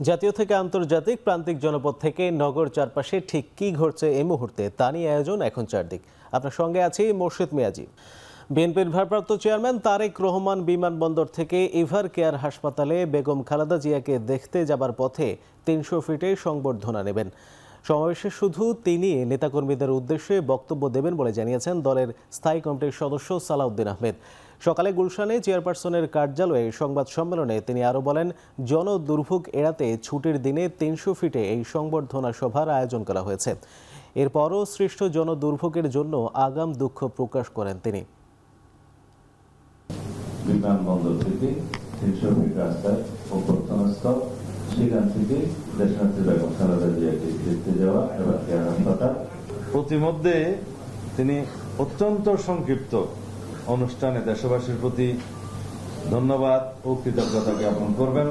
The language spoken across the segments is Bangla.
জাতীয় থেকে আন্তর্জাতিক প্রান্তিক জনপদ থেকে নগর চারপাশে ঠিক কী ঘটছে এই মুহূর্তে তা নিয়ে আয়োজন এখন চারদিক। আপনার সঙ্গে আছি মোর্শেদ মিয়াজি। বিএনপির ভারপ্রাপ্ত চেয়ারম্যান তারেক রহমান বিমানবন্দর থেকে এভার কেয়ার হাসপাতালে বেগম খালেদা জিয়াকে দেখতে যাবার পথে ৩০০ ফিটে সংবর্ধনা নেবেন। সমাবেশে শুধু তিনি নেতাকর্মীদের উদ্দেশ্যে বক্তব্য দেবেন বলে জানিয়েছেন দলের স্থায়ী কমিটির সদস্য সালাউদ্দিন আহমেদ। সকালে গুলশানে চেয়ারপারসনের কার্যালয়ে সংবাদ সম্মেলনে তিনি আরও বলেন, জনদুর্ভোগ এড়াতে ছুটির দিনে ৩০০ ফিটে এই সংবর্ধনা সভার আয়োজন করা হয়েছে। এরপরও সৃষ্ট জনদুর্ভোগের জন্য আগাম দুঃখ প্রকাশ করেন তিনি। বিমানবন্দর থেকে ৩০০ ফিট রাস্তায় অভ্যর্থনাস্থল, সেখান থেকে দেশনেত্রী বেগম খালেদা জিয়াকে দেখতে যাওয়া এবার কেয়ার হাসপাতাল। প্রতিমধ্যে তিনি অত্যন্ত সংক্ষিপ্ত অনুষ্ঠানে দেশবাসীর প্রতি ধন্যবাদ ও কৃতজ্ঞতা জ্ঞাপন করবেন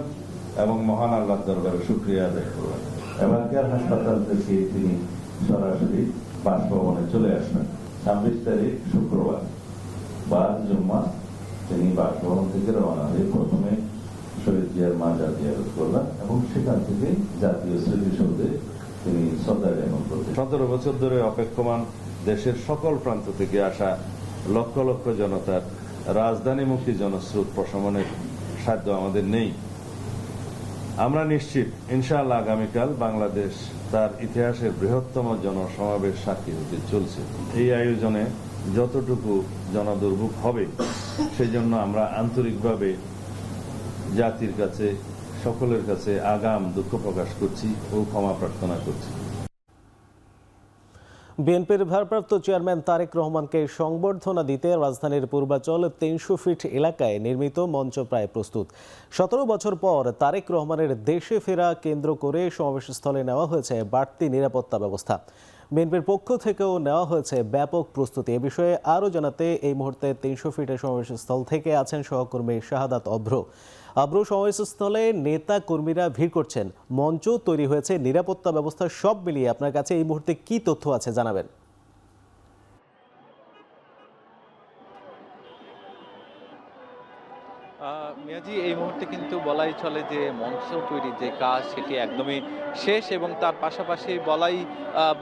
এবং মহান আল্লাহর দরবারে শুকরিয়া আদায় করবেন। এবার কেয়ার হাসপাতাল থেকে তিনি সরাসরি বাসভবনে চলে আসবেন। ২৬ তারিখ শুক্রবার বাদ জুম্মা তিনি বাসভবন থেকে রওনা হয়ে প্রথমে শহীদ জিয়ার মাজার জিয়ারত করলেন এবং সেখান থেকে জাতীয় স্মৃতিসৌধে তিনি শ্রদ্ধা জ্ঞাপন করলেন। ১৭ বছর ধরে অপেক্ষমান দেশের সকল প্রান্ত থেকে আসা লক্ষ লক্ষ জনতার রাজধানীমুখী জনস্রোত প্রশমনের সাধ্য আমাদের নেই। আমরা নিশ্চিত ইনশাআল্লাহ আগামীকাল বাংলাদেশ তার ইতিহাসের বৃহত্তম জনসমাবেশ সাক্ষী হতে চলছে। এই আয়োজনে যতটুকু জনদুর্ভোগ হবে সেই জন্য আমরা আন্তরিকভাবে জাতির কাছে, সকলের কাছে আগাম দুঃখ প্রকাশ করছি ও ক্ষমা প্রার্থনা করছি। বিএনপির ভারপ্রাপ্ত চেয়ারম্যান তারেক রহমানকে সংবর্ধনা দিতে রাজধানীর পূর্বাচল ৩০০ ফিট এলাকায় নির্মিত মঞ্চ প্রায় প্রস্তুত। ১৭ বছর পর তারেক রহমানের দেশে ফেরা কেন্দ্র করে সমাবেশস্থলে নেওয়া হয়েছে বাড়তি নিরাপত্তা ব্যবস্থা। বিএনপির পক্ষ থেকেও নেওয়া হয়েছে ব্যাপক প্রস্তুতি। এ বিষয়ে আরও জানাতে এই মুহূর্তে ৩০০ ফিটের সমাবেশস্থল থেকে আছেন সহকর্মী শাহাদাত অভ্র। সমাবেশস্থলে নেতা কর্মীরা ভিড় করছেন, মঞ্চ তৈরি হয়েছে, নিরাপত্তা ব্যবস্থা সব মিলিয়ে আপনার কাছে এই মুহূর্তে কি তথ্য আছে জানাবেন। মিয়াজি, এই মুহূর্তে কিন্তু বলাই চলে যে মঞ্চ তৈরির যে কাজ সেটি একদমই শেষ এবং তার পাশাপাশি বলাই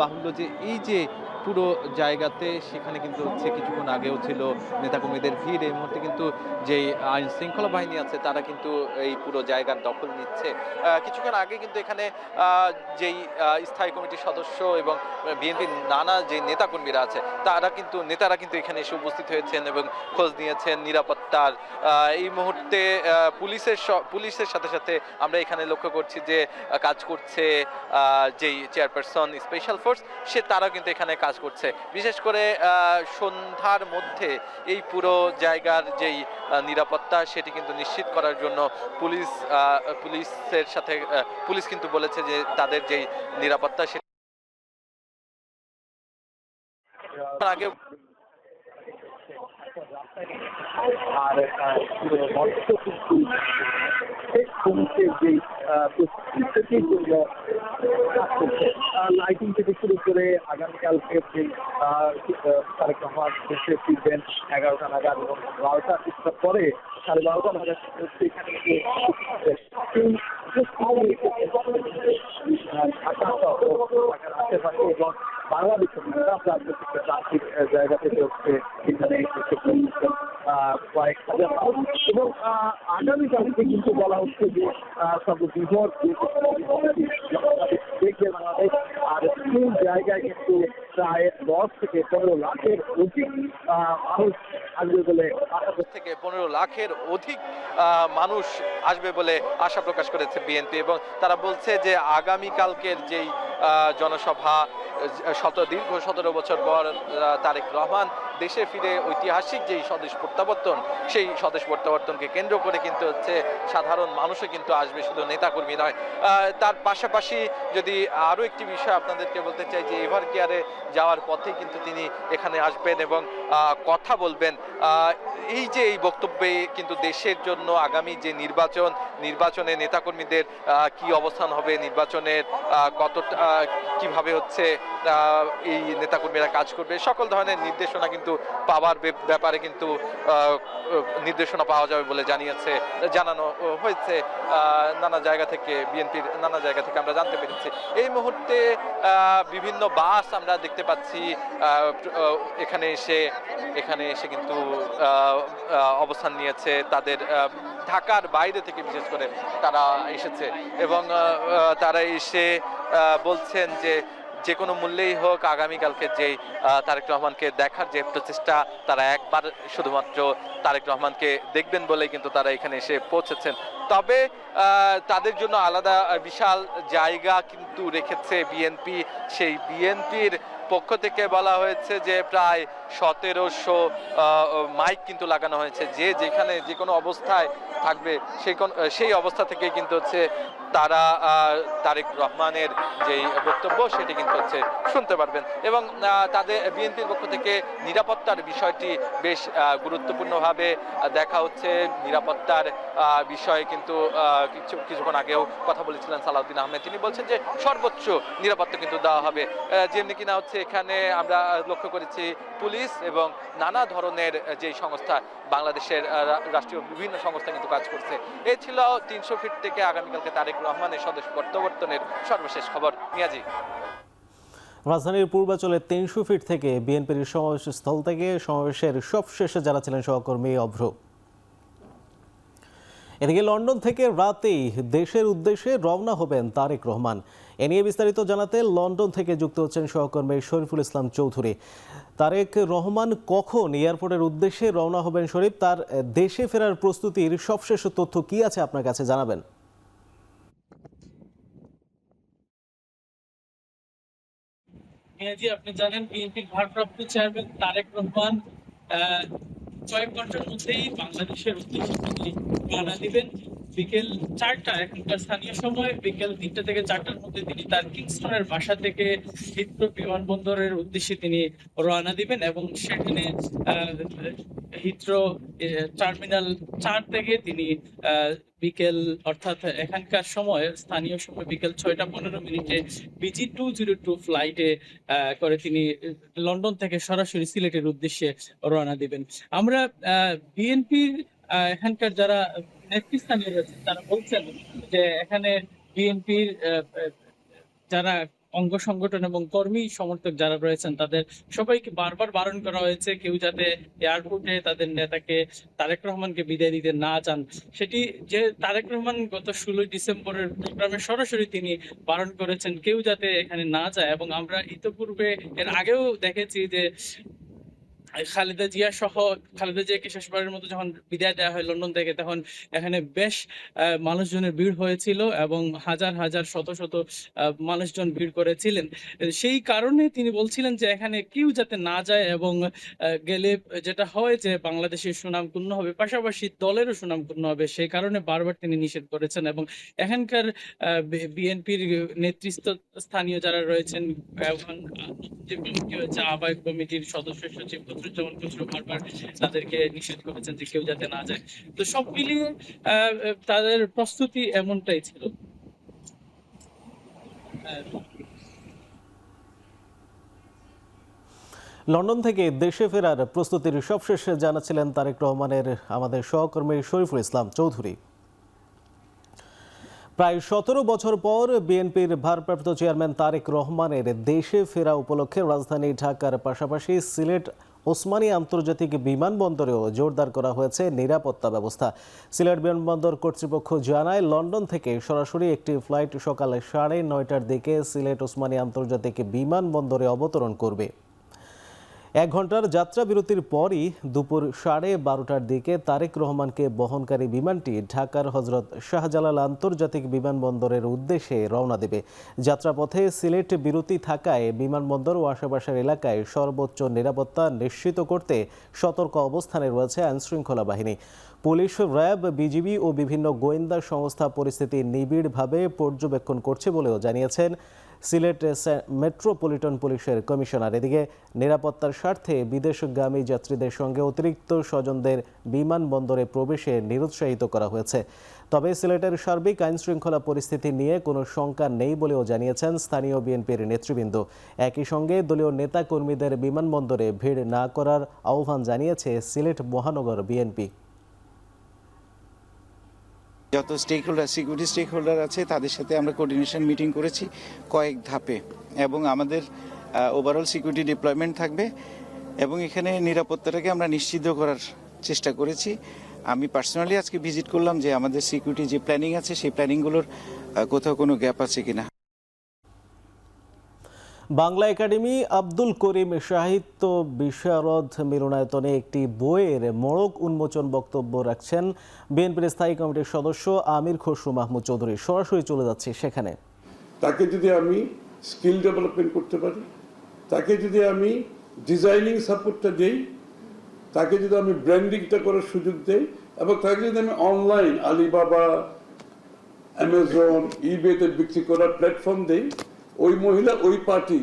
বাহুল্য যে এই যে পুরো জায়গাতে সেখানে কিন্তু হচ্ছে কিছুক্ষণ আগেও ছিল নেতাকর্মীদের ভিড়। এই মুহূর্তে কিন্তু যেই আইন শৃঙ্খলা বাহিনী আছে তারা কিন্তু এই পুরো জায়গার দখল নিচ্ছে। কিছুক্ষণ আগে কিন্তু এখানে যেই স্থায়ী কমিটির সদস্য এবং বিএনপির নানা যে নেতাকর্মীরা আছে নেতারা কিন্তু এখানে এসে উপস্থিত হয়েছেন এবং খোঁজ নিয়েছেন নিরাপত্তার। এই মুহূর্তে পুলিশের সাথে সাথে আমরা এখানে লক্ষ্য করছি যে কাজ করছে যেই চেয়ারপারসন স্পেশাল ফোর্স তারা কিন্তু এখানে কাজ করছে। বিশেষ করে সন্ধ্যার মধ্যে এই পুরো জায়গার যেই নিরাপত্তা সেটি কিন্তু নিশ্চিত করার জন্য পুলিশের সাথে পুলিশ কিন্তু বলেছে যে তাদের যেই নিরাপত্তা সেটা আগে লাইটিং থেকে শুরু করে আগামীকালকে তারেক রহমান দেশে ফিরবেন 11টা নাগাদ এবং 12টা পরে 12:30 নাগাদ এখানে আশেপাশে এবং বাংলাদেশের প্রান্তিক জায়গা থেকে হচ্ছে এখানে কয়েক হাজার মানুষ এবং আগামীকালকে কিন্তু বলা হচ্ছে যে সর্ববৃহৎ দেখবে বাংলাদেশ। আর সেই জায়গায় কিন্তু প্রায় 10 থেকে 15 লাখের অধিক মানুষ আসবে বলে 15 লাখের অধিক মানুষ আসবে বলে আশা প্রকাশ করেছে বিএনপি এবং তারা বলছে যে আগামীকালকের যেই জনসভা দীর্ঘ 17 বছর পর তারেক রহমান দেশে ফিরে ঐতিহাসিক যেই স্বদেশ প্রত্যাবর্তন সেই স্বদেশ প্রত্যাবর্তনকে কেন্দ্র করে কিন্তু হচ্ছে সাধারণ মানুষও কিন্তু আসবে, শুধু নেতাকর্মী নয়। তার পাশাপাশি যদি আরও একটি বিষয় আপনাদেরকে বলতে চাই যে এভার কেয়ারে যাওয়ার পথে কিন্তু তিনি এখানে আসবেন এবং কথা বলবেন। এই যে এই বক্তব্যে কিন্তু দেশের জন্য আগামী যে নির্বাচনে নেতাকর্মীদের কি অবস্থান হবে, নির্বাচনের কতটা কিভাবে হচ্ছে এই নেতাকর্মীরা কাজ করবে, সকল ধরনের নির্দেশনা কিন্তু পাওয়ার ব্যাপারে কিন্তু নির্দেশনা পাওয়া যাবে বলে জানানো হয়েছে নানা জায়গা থেকে, বিএনপির নানা জায়গা থেকে আমরা জানতে পেরেছি। এই মুহূর্তে বিভিন্ন বাস আমরা দেখতে পাচ্ছি এখানে এসে কিন্তু অবস্থান নিয়েছে। তাদের ঢাকার বাইরে থেকে বিশেষ করে তারা এসেছে এবং তারা এসে বলছেন যে কোনো মূল্যেই হোক আগামীকালকে যেই তারেক রহমানকে দেখার যে প্রচেষ্টা, তারা একবার শুধুমাত্র তারেক রহমানকে দেখবেন বলেই কিন্তু তারা এখানে এসে পৌঁছেছেন। তবে তাদের জন্য আলাদা বিশাল জায়গা কিন্তু রেখেছে বিএনপি। সেই বিএনপির পক্ষ থেকে বলা হয়েছে যে প্রায় 1700 মাইক কিন্তু লাগানো হয়েছে, যেখানে যে কোনো অবস্থায় থাকবে সেই অবস্থা থেকে কিন্তু হচ্ছে তারা তারেক রহমানের যেই বক্তব্য সেটি কিন্তু হচ্ছে শুনতে পারবেন। এবং তাদের বিএনপির পক্ষ থেকে নিরাপত্তার বিষয়টি বেশ গুরুত্বপূর্ণভাবে দেখা হচ্ছে। নিরাপত্তার বিষয়ে কিন্তু কিছুক্ষণ আগেও কথা বলেছিলেন সালাউদ্দিন আহমেদ। তিনি বলছেন যে সর্বোচ্চ নিরাপত্তা কিন্তু দেওয়া হবে। যেমনি কিনা হচ্ছে এখানে আমরা লক্ষ্য করেছি পুলিশ এবং নানা ধরনের যে সংস্থা, বাংলাদেশের রাষ্ট্রীয় বিভিন্ন সংস্থা কিন্তু কাজ করছে। এ ছিল 300 ফিট থেকে আগামীকালকে তারেক রহমানের স্বদেশ প্রত্যাবর্তনের সর্বশেষ খবর। মিয়াজি। রাজধানীর পূর্বাঞ্চলের 300 ফিট থেকে বিএনপির সমাবেশ স্থল থেকে সমাবেশের সবশেষে যারা ছিলেন সহকর্মী অভ্র। এদিকে লন্ডন থেকে রাতেই দেশের উদ্দেশ্যে রওনা হবেন তারেক রহমান। এ নিয়ে বিস্তারিত জানাতে লন্ডন থেকে যুক্ত হচ্ছেন সহকর্মী শরীফুল ইসলাম চৌধুরী। তারেক রহমান কখন এয়ারপোর্টের উদ্দেশ্যে রওনা হবেন শরীফ, তার দেশে ফেরার প্রস্তুতির সবশেষ তথ্য কি আছে আপনার কাছে জানাবেন? আপনি জানেন বিএনপির ভারপ্রাপ্ত চেয়ারম্যান তারেক রহমান কয়েক ঘন্টার মধ্যেই বাংলাদেশের উদ্দেশ্যে তিনি রওনা দিবেন। বিকেল 4টা, এখনকার স্থানীয় সময় বিকেল 3টা থেকে 4টার মধ্যে তিনি তার কিংস্টনের বাসা থেকে হিথ্রো বিমানবন্দরের উদ্দেশ্যে তিনি রওনা দিবেন এবং সেখানে হিথ্রো টার্মিনাল 4 থেকে তিনি বিকেল অর্থাৎ এখানকার সময় স্থানীয় সময় বিকেল 6টা 15 BG202 ফ্লাইটে করে তিনি লন্ডন থেকে সরাসরি সিলেটের উদ্দেশ্যে রওনা দিবেন। আমরা বিএনপির এখানকার যারা নেতৃস্থানীয় রয়েছেন তারা বলছেন যে এখানে বিএনপির যারা অঙ্গ সংগঠন এবং কর্মী সমর্থক যারা রয়েছেন তাদের সবাইকে বারবার বারণ করা হয়েছে কেউ যাতে এয়ারপোর্টে তাদের নেতাকে তারেক রহমানকে বিদায় দিতে না চান। সেটি যে তারেক রহমান গত 16 ডিসেম্বরের প্রোগ্রামে সরাসরি তিনি বারণ করেছেন কেউ যাতে এখানে না যায়। এবং আমরা ইতিপূর্বে এর আগেও দেখেছি যে খালেদা জিয়াকে শেষবারের মতো যখন বিদায় দেওয়া হয় লন্ডন থেকে, তখন এখানে বেশ মানুষজনের ভিড় হয়েছিল এবং হাজার শত মানুষজন ভিড় করেছিলেন। সেই কারণে তিনি বলছিলেন যে এখানে কেউ যাতে না যায় এবং গেলে যেটা হয় যে বাংলাদেশের সুনাম ক্ষুণ্ণ হবে, পাশাপাশি দলেরও সুনাম ক্ষুণ্ণ হবে। সেই কারণে বারবার তিনি নিষেধ করেছেন এবং এখানকার বিএনপির স্থানীয় যারা রয়েছেন, যে কমিটি হয়েছে আহ্বায়ক কমিটির সদস্য সচিব যেমন বারবার তাদেরকে নিষেধ করেছেন যে কেউ যাতে না যায়। তো সব মিলিয়ে তাদের প্রস্তুতি এমনটাই ছিল। লন্ডন থেকে দেশে ফেরার প্রস্তুতির সবশেষ জানাচ্ছিলেন তারেক রহমানের আমাদের সহকর্মী শরীফুল ইসলাম চৌধুরী। প্রায় 17 বছর পর বিএনপির ভারপ্রাপ্ত চেয়ারম্যান তারেক রহমানের দেশে ফেরা উপলক্ষে রাজধানী ঢাকার পাশাপাশি সিলেট ওসমানী আন্তর্জাতিক বিমানবন্দরেও জোরদার করা হয়েছে নিরাপত্তা ব্যবস্থা। সিলেট বিমানবন্দর কর্তৃপক্ষ জানায়, লন্ডন থেকে সরাসরি একটি ফ্লাইট সকাল 9:30টার দিকে সিলেট ওসমানী আন্তর্জাতিক বিমানবন্দরে অবতরণ করবে। 1 ঘন্টার যাত্রা বিরতির পরই দুপুর 12:30টার দিকে তারেক রহমানকে বহনকারী বিমানটি ঢাকার হজরত শাহজালাল আন্তর্জাতিক বিমানবন্দরের উদ্দেশ্যে রওনা দেবে। যাত্রাপথে সিলেট বিরতি থাকায় বিমানবন্দর ও আশেপাশের এলাকায় সর্বোচ্চ নিরাপত্তা নিশ্চিত করতে সতর্ক অবস্থানে রয়েছে আইনশৃঙ্খলা বাহিনী। পুলিশ, র্যাব, বিজিবি ও বিভিন্ন গোয়েন্দা সংস্থা পরিস্থিতি নিবিড়ভাবে পর্যবেক্ষণ করছে বলেও জানিয়েছেন সিলেট মেট্রোপলিটন পুলিশের কমিশনার। এদিকে নিরাপত্তার স্বার্থে বিদেশগামী যাত্রীদের সঙ্গে অতিরিক্ত স্বজনদের বিমানবন্দরে প্রবেশে নিরুৎসাহিত করা হয়েছে। তবে সিলেটের সার্বিক আইনশৃঙ্খলা পরিস্থিতি নিয়ে কোনো শঙ্কা নেই বলেও জানিয়েছেন স্থানীয় বিএনপির নেতৃবৃন্দ। একই সঙ্গে দলীয় নেতাকর্মীদের বিমানবন্দরে ভিড় না করার আহ্বান জানিয়েছে সিলেট মহানগর বিএনপি। যত সিকিউরিটি স্টেক হোল্ডার আছে তাদের সাথে আমরা কোঅর্ডিনেশন মিটিং করেছি কয়েক ধাপে, এবং আমাদের ওভারঅল সিকিউরিটি ডিপ্লয়মেন্ট থাকবে এবং এখানে নিরাপত্তাটাকে আমরা নিশ্চিত করার চেষ্টা করেছি। আমি পার্সোনালি আজকে ভিজিট করলাম যে আমাদের সিকিউরিটি যে প্ল্যানিং আছে সেই প্ল্যানিংগুলোর কোথাও কোনো গ্যাপ আছে কিনা। বাংলা একাডেমি আব্দুল করিম সাহিত্য বিশারদ মিলনায়তনে একটি বইয়ের মোড়ক উন্মোচন বক্তব্য রাখছেন বিএনপির স্থায়ী কমিটির সদস্য আমির খসরু মাহমুদ চৌধুরী। সরাসরি চলে যাচ্ছে সেখানে। তাকে যদি আমি স্কিল ডেভেলপমেন্ট করতে পারি, তাকে যদি আমি ডিজাইনিং সাপোর্টটা দেই, তাকে যদি আমি ব্র্যান্ডিংটা করার সুযোগ দেই, এবং তাকে যদি আমি অনলাইন আলিবাবা, অ্যামাজন, ইবেতে বিক্রি করার প্ল্যাটফর্ম দেই, ওই মহিলা ওই পার্টি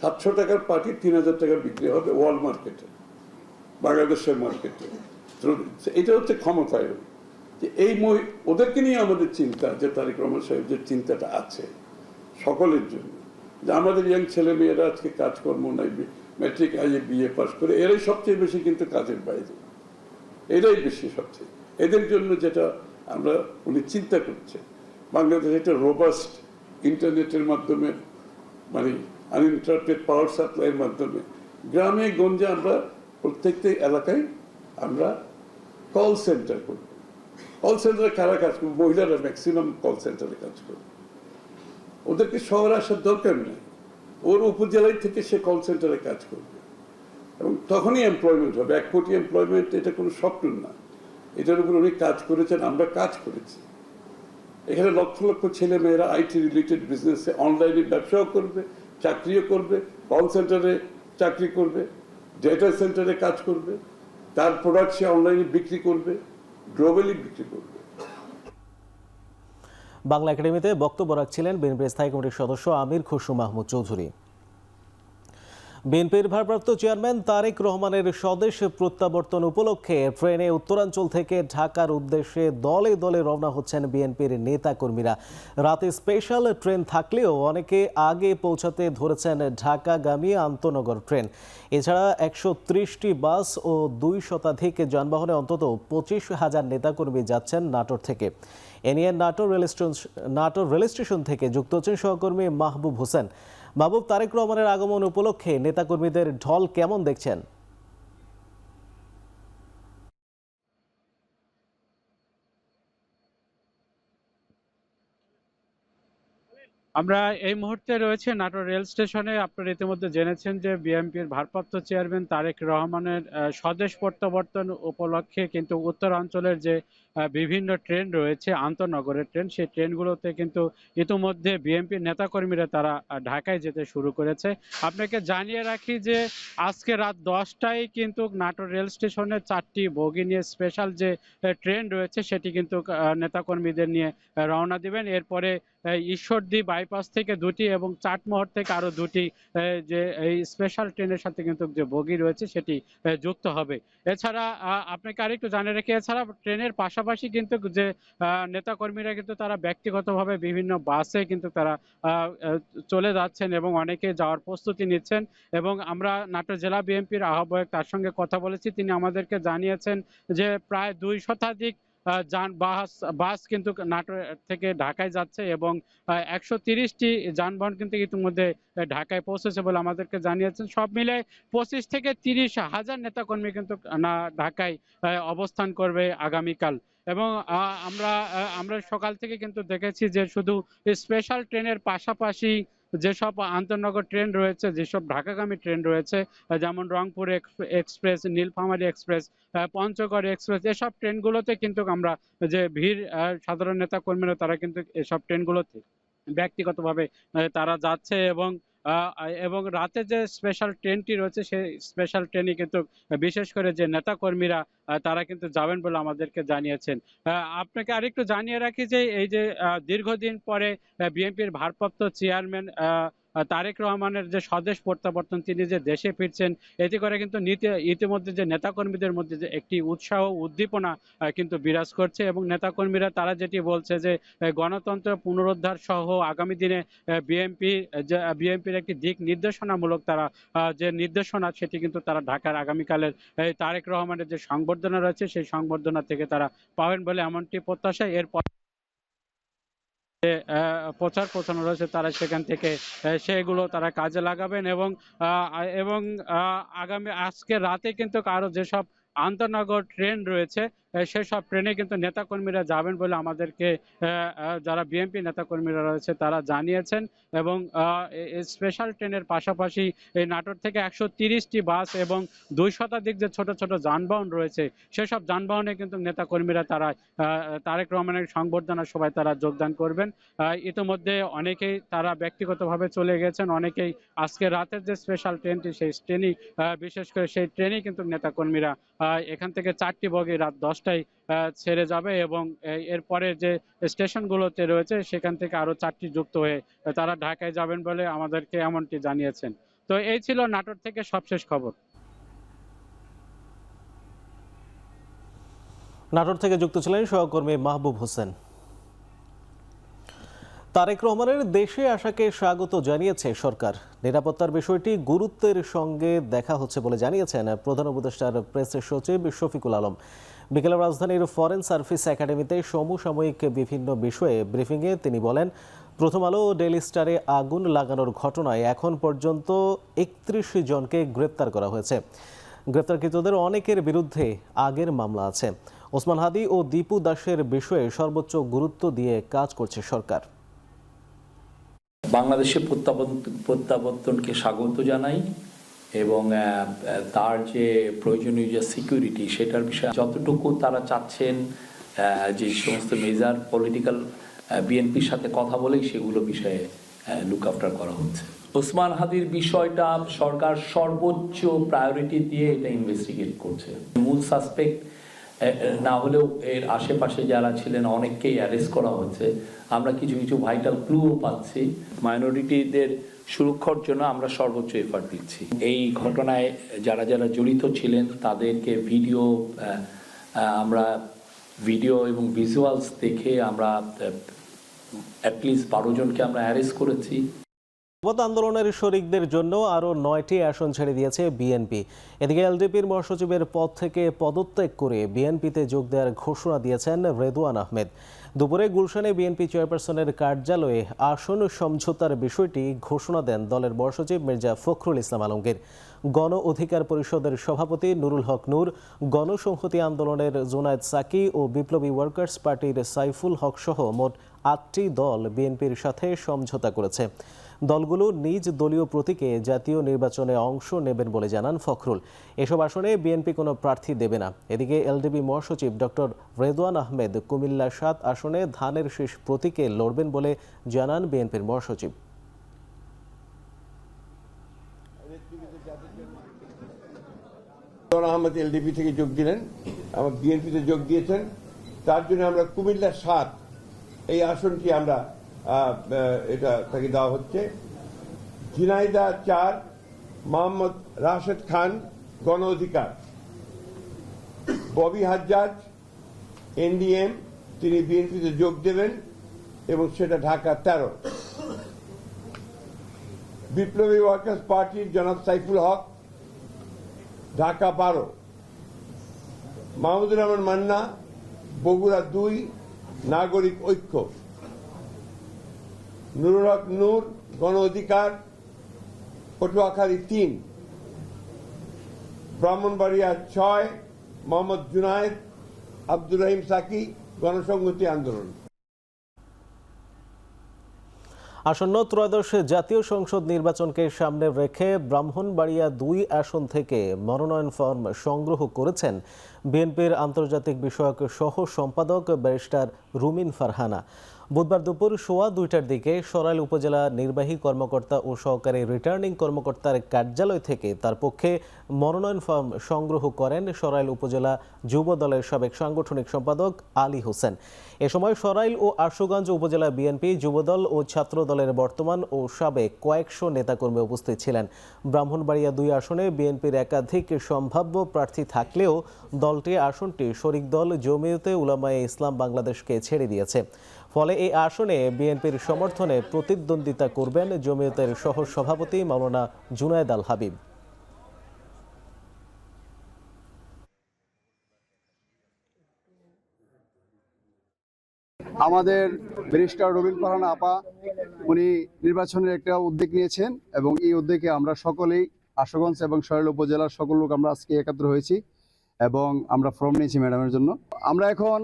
700 টাকার পার্টি 3000 টাকা বিক্রি হবে ওয়ার্ল্ড মার্কেটে, বাংলাদেশের মার্কেটে। এটা হচ্ছে ক্ষমতায়ন। যে এই ওদেরকে নিয়ে আমাদের চিন্তা, যে তারেক রহমান সাহেব যে চিন্তাটা আছে সকলের জন্য, যে আমাদের ইয়াং ছেলে মেয়েরা আজকে কাজকর্ম নাই, ম্যাট্রিক আইএ বিএ পাস করে এরাই সবচেয়ে বেশি কিন্তু কাজের বাইরে, এরাই বেশি সবচেয়ে। এদের জন্য যেটা আমরা উনি চিন্তা করছে, বাংলাদেশ একটা রোবাস্ট ইন্টারনেটের মাধ্যমে, মানে আনইন্টারাপ্টেড পাওয়ার সাপ্লাইয়ের মাধ্যমে গ্রামে গঞ্জে আমরা প্রত্যেকটা এলাকায় আমরা কল সেন্টার করব। কল সেন্টারে কারা কাজ করবে? মহিলারা ম্যাক্সিমাম কল সেন্টারে কাজ করবে। ওদেরকে শহরে আসার দরকার নেই, ওর উপজেলায় থেকে সে কল সেন্টারে কাজ করবে, এবং তখনই এমপ্লয়মেন্ট হবে। 1 কোটি এমপ্লয়মেন্ট এটা কোনো স্বপ্ন না, এটার উপর উনি কাজ করেছেন, আমরা কাজ করেছি। এখানে লক্ষ লক্ষ ছেলে মেয়েরা আইটি রিলেটেড বিজনেসে অনলাইনে ব্যবসাও করবে, চাকরিও করবে, কল সেন্টারে চাকরি করবে, ডেটা সেন্টারে কাজ করবে, তার প্রোডাক্ট সে অনলাইনে বিক্রি করবে, গ্লোবালি বিক্রি করবে। বাংলা একাডেমিতে বক্তব্য রাখছিলেন বিএনপির স্থায়ী কমিটির সদস্য আমির খসরু মাহমুদ চৌধুরী। বিএনপির ভারপ্রাপ্ত চেয়ারম্যান তারেক রহমানের স্বদেশ প্রত্যাবর্তন উপলক্ষে ট্রেনে উত্তরাঞ্চল থেকে ঢাকার উদ্দেশ্যে দলে দলে রওনা হচ্ছেন বিএনপির নেতাকর্মীরা। রাতে স্পেশাল ট্রেন থাকলেও অনেকে আগে পৌঁছাতে ধরেছেন ঢাকাগামী আন্তনগর ট্রেন। এছাড়া 130টি বাস ও 2 শতাধিক যানবাহনে অন্তত 25,000 নেতাকর্মী যাচ্ছেন নাটোর থেকে। এ নিয়ে নাটোর রেল স্টেশন থেকে যুক্ত হচ্ছেন সহকর্মী মাহবুব হোসেন। মাহবুব, তারেক রহমানের আগমন উপলক্ষে নেতাকর্মীদের ঢল কেমন দেখছেন? আমরা এই মুহূর্তে রয়েছে নাটোর রেল স্টেশনে। আপনারা ইতিমধ্যে জেনেছেন যে বিএনপির ভারপ্রাপ্ত চেয়ারম্যান তারেক রহমানের স্বদেশ প্রত্যাবর্তন উপলক্ষে কিন্তু উত্তরাঞ্চলের যে বিভিন্ন ট্রেন রয়েছে, আন্তঃনগরের ট্রেন, সেই ট্রেনগুলোতে কিন্তু ইতিমধ্যে বিএনপির নেতাকর্মীরা তারা ঢাকায় যেতে শুরু করেছে। আপনাকে জানিয়ে রাখি যে আজকে রাত 10টায় কিন্তু নাটোর রেল স্টেশনে 4টি বগি নিয়ে স্পেশাল যে ট্রেন রয়েছে সেটি কিন্তু নেতাকর্মীদের নিয়ে রওনা দিবেন। এরপরে ঈশ্বরদী বাইপাস থেকে 2টি এবং চাটমোহর থেকে আরো 2টি যে এই স্পেশাল ট্রেনের সাথে কিন্তু যে বগি রয়েছে সেটি যুক্ত হবে। এছাড়া আপনাকে আরেকটু জানিয়ে রাখি, এছাড়া ট্রেনের পাশাপাশি কিন্তু যে নেতাকর্মীরা কিন্তু তারা ব্যক্তিগতভাবে বিভিন্ন বাসে কিন্তু তারা চলে যাচ্ছেন এবং অনেকে যাওয়ার প্রস্তুতি নিচ্ছেন। এবং আমরা নাটোর জেলা বিএনপির আহ্বায়ক তার সঙ্গে কথা বলেছি, তিনি আমাদেরকে জানিয়েছেন যে প্রায় 2 শতাধিক বাস কিন্তু নাটোর থেকে ঢাকায় যাচ্ছে এবং 130টি যানবাহন কিন্তু ইতিমধ্যে ঢাকায় পৌঁছেছে বলে আমাদেরকে জানিয়েছেন। সব মিলে 25 থেকে 30,000 নেতাকর্মী কিন্তু ঢাকায় অবস্থান করবে আগামীকাল। এবং আমরা সকাল থেকে কিন্তু দেখেছি যে শুধু স্পেশাল ট্রেনের পাশাপাশি যেসব আন্তঃনগর ট্রেন রয়েছে, যেসব ঢাকাগামী ট্রেন রয়েছে, যেমন Rangpur express, Nilphamari express, Panchagarh express, এসব ট্রেনগুলোতে কিন্তু আমরা যে ভিড়, সাধারণ নেতা কর্মীরা তারা কিন্তু এসব ট্রেনগুলোতে ব্যক্তিগতভাবে তারা যাচ্ছে এবং এবং রাতে যে স্পেশাল ট্রেনটি রয়েছে সেই স্পেশাল ট্রেনে কিন্তু বিশেষ করে যে নেতাকর্মীরা তারা কিন্তু যাবেন বলে আমাদেরকে জানিয়েছেন। আপনাকে আরেকটু জানিয়ে রাখি যে এই যে দীর্ঘদিন পরে বিএনপির ভারপ্রাপ্ত চেয়ারম্যান তারেক রহমানের যে স্বদেশ প্রত্যাবর্তন, তিনি যে দেশে ফিরছেন, এতে করে কিন্তু ইতিমধ্যে যে নেতাকর্মীদের মধ্যে যে একটি উৎসাহ উদ্দীপনা কিন্তু বিরাজ করছে এবং নেতাকর্মীরা তারা যেটি বলছে যে গণতন্ত্র পুনরুদ্ধার সহ আগামী দিনে বিএনপির একটি দিক নির্দেশনামূলক তারা যে নির্দেশনা সেটি কিন্তু তারা ঢাকার আগামীকালের তারেক রহমানের যে সংবর্ধনা রয়েছে সেই সংবর্ধনা থেকে তারা পাবেন বলে এমনটি প্রত্যাশা। এরপর প্রচার প্রচারণা রয়েছে তারা সেখান থেকে সেগুলো তারা কাজে লাগাবেন এবং আগামী আজকে রাতে কিন্তু আরো যেসব আন্তনগর ট্রেন রয়েছে সেসব ট্রেনে কিন্তু নেতাকর্মীরা যাবেন বলে আমাদেরকে যারা বিএনপি নেতাকর্মীরা রয়েছে তারা জানিয়েছেন। এবং স্পেশাল ট্রেনের পাশাপাশি এই নাটোর থেকে 130টি বাস এবং 2 শতাধিক যে ছোট ছোট যানবাহন রয়েছে সেসব যানবাহনে কিন্তু নেতাকর্মীরা তারা তারেক রহমানের সংবর্ধনা সভায় তারা যোগদান করবেন। ইতিমধ্যে অনেকেই তারা ব্যক্তিগতভাবে চলে গেছেন, অনেকেই আজকে রাতের যে স্পেশাল ট্রেনটি সেই ট্রেনই বিশেষ করে সেই ট্রেনেই কিন্তু নেতাকর্মীরা এখান থেকে 4টি বগি রাত 10টায় ছেড়ে যাবে এবং এরপরে যে স্টেশনগুলোতে রয়েছে সেখান থেকে আরো 4টি যুক্ত হয়ে তারা ঢাকায় যাবেন বলে আমাদেরকে এমনটি জানিয়েছেন। তো এই ছিল নাটোর থেকে সবশেষ খবর। নাটোর থেকে যুক্ত ছিলেন সহকর্মী মাহবুব হোসেন। তারেক রহমানের দেশে আসাকে স্বাগত জানিয়েছে সরকার। নিরাপত্তার বিষয়টি গুরুত্বের সঙ্গে দেখা হচ্ছে বলে জানিয়েছেন প্রধান উপদেষ্টার প্রেস সচিব শফিকুল আলম। বিকেলে রাজধানীর ফরেন সার্ভিস একাডেমিতে সমসাময়িক বিভিন্ন বিষয়ে ব্রিফিংয়ে তিনি বলেন, প্রথম আলো ও ডেইলি স্টারে আগুন লাগানোর ঘটনায় এখন পর্যন্ত 31 জনকে গ্রেপ্তার করা হয়েছে। গ্রেপ্তারকৃতদের অনেকের বিরুদ্ধে আগের মামলা আছে। ওসমান হাদি ও দীপু দাসের বিষয়ে সর্বোচ্চ গুরুত্ব দিয়ে কাজ করছে সরকার। বাংলাদেশের প্রত্যাবর্তনকে স্বাগত জানাই এবং তার যে প্রয়োজনীয় যে সিকিউরিটি সেটার বিষয়ে যতটুকু তারা চাচ্ছেন, যে সমস্ত মেজর পলিটিক্যাল বিএনপির সাথে কথা বলেই সেগুলো বিষয়ে লুক আফটার করা হচ্ছে। ওসমান হাদির বিষয়টা সরকার সর্বোচ্চ প্রায়োরিটি দিয়ে এটা ইনভেস্টিগেট করছে। মূল সাসপেক্ট না হলেও এর আশেপাশে যারা ছিলেন অনেককেই অ্যারেস্ট করা হচ্ছে। আমরা কিছু কিছু ভাইটাল ক্লুও পাচ্ছি। মাইনরিটিদের সুরক্ষার জন্য আমরা সর্বোচ্চ এফার্ট দিচ্ছি। এই ঘটনায় যারা যারা জড়িত ছিলেন তাদেরকে ভিডিও এবং ভিজুয়ালস দেখে আমরা অ্যাটলিস্ট 12 জনকে আমরা অ্যারেস্ট করেছি। আন্দোলনের শরিকদের জন্য আরও 9টি আসন ছেড়ে দিয়েছে বিএনপি। এদিকে এলডিপির মহাসচিবের পদ থেকে পদত্যাগ করে বিএনপিতে যোগ দেওয়ার ঘোষণা দিয়েছেন রেদওয়ান আহমেদ। দুপুরে গুলশানে বিএনপি চেয়ারপারসনের কার্যালয়ে আসন সমঝোতার বিষয়টি ঘোষণা দেন দলের মহাসচিব মির্জা ফখরুল ইসলাম আলমগীর। গণ অধিকার পরিষদের সভাপতি নুরুল হক নূর, গণসংহতি আন্দোলনের জুনায়েদ সাকি ও বিপ্লবী ওয়ার্কার্স পার্টির সাইফুল হক সহ মোট 8টি দল বিএনপির সাথে সমঝোতা করেছে। দলগুলো নিজ দলীয় প্রতীকে জাতীয় নির্বাচনে অংশ নেবেন বলে জানান ফখরুল। এসব আসনে বিএনপি কোনো প্রার্থী দেবে না। এদিকে এলডিপি মহাসচিব ডক্টর রেদওয়ান আহমেদ কুমিল্লা 7 আসনে ধানের শীষ প্রতীকে লড়বেন বলে জানান বিএনপির মহাসচিব। আহমেদ এলডিপি থেকে যোগ দিলেন, আমার বিএনপিতে যোগ দিয়েছেন। তার জন্য আমরা কুমিল্লা 7 এই আসনটি আমরা এটা তাকে দেওয়া হচ্ছে। ঝিনাইদহ 4 মোহাম্মদ রাশেদ খান গণ অধিকার, ববি হাজ্জাজ এনডিএম তিনি বিএনপিতে যোগ দেবেন এবং সেটা ঢাকা 13। বিপ্লবী ওয়ার্কার্স পার্টির জনাব সাইফুল হক ঢাকা 12। মাহমুদুর রহমান মান্না বগুড়া 2 নাগরিক ঐক্য। নুরুল হক নূর গণ অধিকার পটুয়াখালী 3। ব্রাহ্মণবাড়িয়া 6 মোহাম্মদ জুনায়েদ আব্দুর রহিম সাকি গণসংহতি আন্দোলন। আসন্ন ত্রয়োদশ জাতীয় সংসদ নির্বাচনকে সামনে রেখে ব্রাহ্মণবাড়িয়া 2 আসন থেকে মনোনয়ন ফর্ম সংগ্রহ করেছেন বিএনপির আন্তর্জাতিক বিষয়ক সহ সম্পাদক ব্যারিস্টার রুমিন ফারহানা। বুধবার দুপুর 2:15টার দিকে সরাইল উপজেলা নির্বাহী কর্মকর্তা ও সহকারী রিটার্নিং কর্মকর্তার কার্যালয় থেকে তার পক্ষে মনোনয়ন ফর্ম সংগ্রহ করেন সরাইল উপজেলা যুব দলের সাবেক সাংগঠনিক সম্পাদক আলী হোসেন। এ সময় সরাইল ও আশুগঞ্জ উপজেলা বিএনপি, যুবদল ও ছাত্র দলের বর্তমান ও সাবেক কয়েকশো নেতাকর্মী উপস্থিত ছিলেন। ব্রাহ্মণবাড়িয়া 2 আসনে বিএনপির একাধিক সম্ভাব্য প্রার্থী থাকলেও দলটি আসনটি শরিক দল জমিয়তে উলামায়ে ইসলাম বাংলাদেশকে ছেড়ে দিয়েছে। ফলে এই আসনে বিএনপির সমর্থনে প্রতিদ্বন্দ্বিতা করবেন জমিয়তের সহ সভাপতি মাওলানা জুনায়েদ আল হাবিব। আমাদের ব্যারিস্টার রবিন ফারহান আপা উনি নির্বাচনের একটা উদ্যোগ নিয়েছেন এবং এই উদ্যোগে আমরা সকলেই আশুগঞ্জ এবং সরাইল উপজেলার সকল লোক আমরা আজকে একত্র হয়েছি এবং আমরা ফর্ম নিয়েছি ম্যাডামের জন্য। আমরা এখন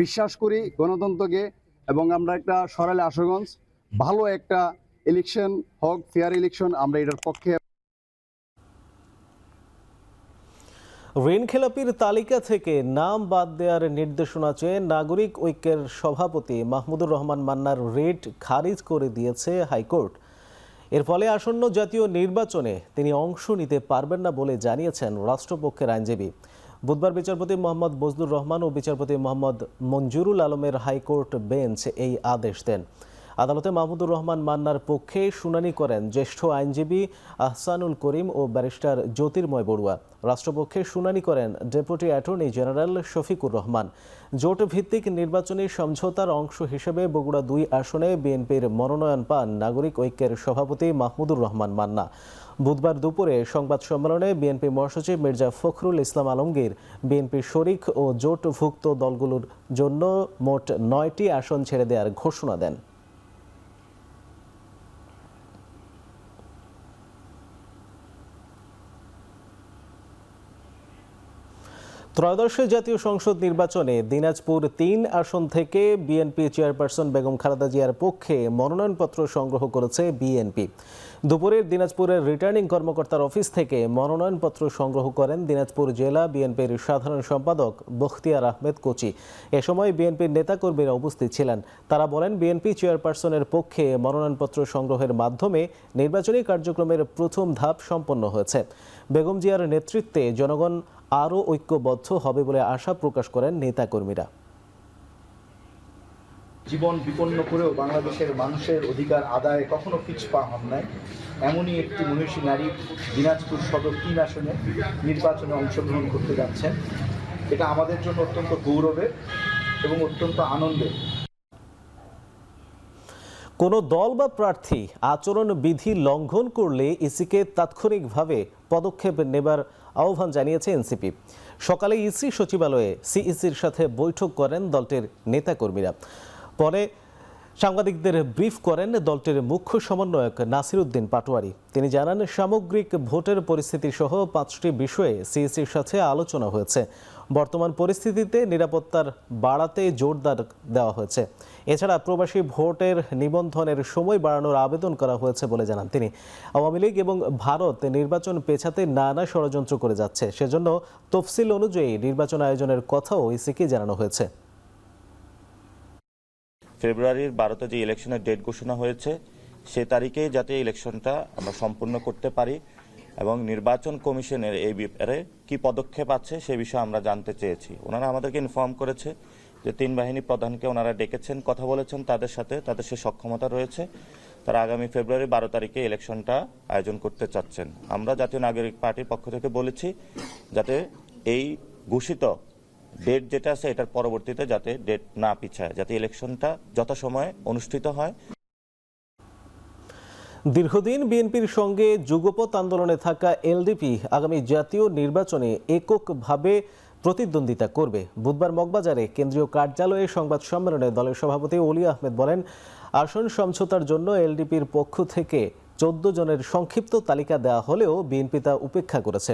বিশ্বাস করি গণতন্ত্রকে এবং আমরা একটা সরাইল আশুগঞ্জ ভালো একটা ইলেকশন হোক, ফেয়ার ইলেকশন, আমরা এটার পক্ষে। ঋণখেলাপির তালিকা থেকে নাম বাদ দেওয়ার নির্দেশনা চেয়ে নাগরিক ঐক্যের সভাপতি মাহমুদুর রহমান মান্নার রিট খারিজ করে দিয়েছে হাইকোর্ট। এর ফলে আসন্ন জাতীয় নির্বাচনে তিনি অংশ নিতে পারবেন না বলে জানিয়েছেন রাষ্ট্রপক্ষের আইনজীবী। বুধবার বিচারপতি মোহাম্মদ বজলুর রহমান ও বিচারপতি মোহাম্মদ মঞ্জুরুল আলমের হাইকোর্ট বেঞ্চ এই আদেশ দেন। আদালতে মাহমুদুর রহমান মান্নার পক্ষে শুনানি করেন জ্যেষ্ঠ আইনজীবী আহসানুল করিম ও ব্যারিস্টার জ্যোতির্ময় বড়ুয়া। রাষ্ট্রপক্ষে শুনানি করেন deputy attorney general Shafiqur Rahman. জোট ভিত্তিক নির্বাচনী সমঝোতার অংশ হিসেবে বগুড়া 2 আসনে বিএনপির মনোনয়ন পান নাগরিক ঐক্যের সভাপতি মাহমুদুর রহমান মান্না। বুধবার দুপুরে সংবাদ সম্মেলনে বিএনপি মহাসচিব মির্জা ফখরুল ইসলাম আলমগীর বিএনপির শরিক ও জোটভুক্ত দলগুলোর জন্য মোট 9টি আসন ছেড়ে দেওয়ার ঘোষণা দেন। ত্রয়োদশ জাতীয় সংসদ নির্বাচনে দিনাজপুর 3 আসন থেকে বিএনপি চেয়ারপারসন বেগম খালেদা জিয়ার পক্ষে মনোনয়নপত্র সংগ্রহ করেছে বিএনপি। দুপুরে দিনাজপুরের রিটার্নিং কর্মকর্তার অফিস থেকে মনোনয়নপত্র সংগ্রহ করেন দিনাজপুর জেলা বিএনপির সাধারণ সম্পাদক বখতিয়ার আহমেদ কোচি। এ সময় বিএনপির নেতাকর্মীরা উপস্থিত ছিলেন। তারা বলেন, বিএনপি চেয়ারপারসনের পক্ষে মনোনয়নপত্র সংগ্রহের মাধ্যমে নির্বাচনী কার্যক্রমের প্রথম ধাপ সম্পন্ন হয়েছে। বেগম জিয়ার নেতৃত্বে জনগণ আরও ঐক্যবদ্ধ হবে বলে আশা প্রকাশ করেন নেতাকর্মীরা। জীবন বিপন্ন করেও বাংলাদেশের মানুষের অধিকার আদায়ে কখনো পিছপা হন নাই, এমনই একটি মনীষী নারী দিনাজপুর সদর 3 আসনে নির্বাচনে অংশগ্রহণ করতে যাচ্ছেন। এটা আমাদের জন্য অত্যন্ত গৌরবের এবং অত্যন্ত আনন্দের। কোনো দল বা প্রার্থী আচরণ বিধি লঙ্ঘন করলে ইসিকে তাৎক্ষণিকভাবে পদক্ষেপ নেবার আহ্বান জানিয়েছে এনসিপি। সকালে ইসি সচিবালয়ে সিইসির সাথে বৈঠক করেন দলটির নেতাকর্মীরা। পরে সাংবাদিকদের ব্রিফ করেন দলটির মুখ্য সমন্বয়ক নাসিরউদ্দিন পাটোয়ারি। তিনি জানান, সামগ্রিক ভোটের পরিস্থিতি সহ 5টি বিষয়ে সিইসির সাথে আলোচনা হয়েছে। বর্তমান পরিস্থিতিতে নিরাপত্তার বাড়াতে জোরদার দেওয়া হয়েছে। এছাড়া প্রবাসী ভোটের নিবন্ধনের সময় বাড়ানোর আবেদন করা হয়েছে বলে জানান তিনি। আওয়ামী লীগ এবং ভারত নির্বাচন পেছাতে নানা ষড়যন্ত্র করে যাচ্ছে, সেজন্য তফসিল অনুযায়ী নির্বাচন আয়োজনের কথাও ইসিকে জানানো হয়েছে। ফেব্রুয়ারির 12তে যে ইলেকশনের ডেট ঘোষণা হয়েছে সে তারিখেই যাতে ইলেকশনটা আমরা সম্পূর্ণ করতে পারি এবং নির্বাচন কমিশনের এই ব্যাপারে কি পদক্ষেপ আছে সে বিষয়ে আমরা জানতে চেয়েছি। ওনারা আমাদেরকে ইনফর্ম করেছে যে 3 বাহিনী প্রধানকে ওনারা ডেকেছেন, কথা বলেছেন তাদের সাথে, তাদের সে সক্ষমতা রয়েছে। তারা আগামী ফেব্রুয়ারি 12 তারিখে ইলেকশনটা আয়োজন করতে চাচ্ছেন। আমরা জাতীয় নাগরিক পার্টির পক্ষ থেকে বলেছি যাতে এই ঘোষিত ডেট যেটা আছে এটার পরবর্তীতে যাতে ডেট না পিছায়, যাতে ইলেকশনটা যথাসময়ে অনুষ্ঠিত হয়। দীর্ঘদিন বিএনপির সঙ্গে যুগপৎ আন্দোলনে থাকা এলডিপি আগামী জাতীয় নির্বাচনে এককভাবে প্রতিদ্বন্দ্বিতা করবে। বুধবার মগবাজারে কেন্দ্রীয় কার্যালয়ে সংবাদ সম্মেলনে দলের সভাপতি অলি আহমেদ বলেন, আসন সমঝোতার জন্য এলডিপির পক্ষ থেকে 14 জনের সংক্ষিপ্ত তালিকা দেওয়া হলেও বিএনপি তা উপেক্ষা করেছে।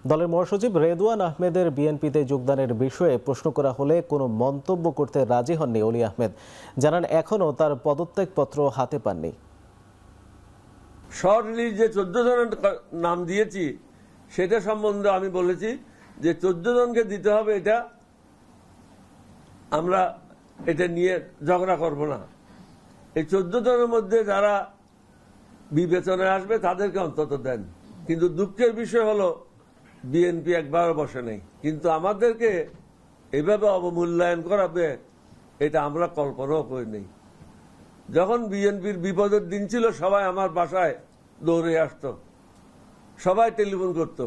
দলের মহাসচিব রেদওয়ান আহমেদের বিএনপিতে যোগদানের বিষয়ে প্রশ্ন করা হলে কোনো মন্তব্য করতে রাজি হননি অলি আহমেদ। জানান, এখনও তার পদত্যাগপত্র হাতে পাননি। শর্ট লিস্ট যে 14 জনের নাম দিয়েছি সেটা সম্বন্ধে আমি বলেছি যে 14 জনকে দিতে হবে, এটা আমরা এটা নিয়ে ঝগড়া করব না। এই 14 জনের মধ্যে যারা বিবেচনায় আসবে তাদেরকে অন্তত দেন। কিন্তু দুঃখের বিষয় হলো বিএনপি একবারও বসে নেই, কিন্তু আমাদেরকে এভাবে অবমূল্যায়ন করাবে এটা আমরা কল্পনাও করিনি। যখন বিএনপির বিপদের দিন ছিল সবাই আমার বাসায় দৌড়ে আসতো, সবাই টেলিফোন করতো।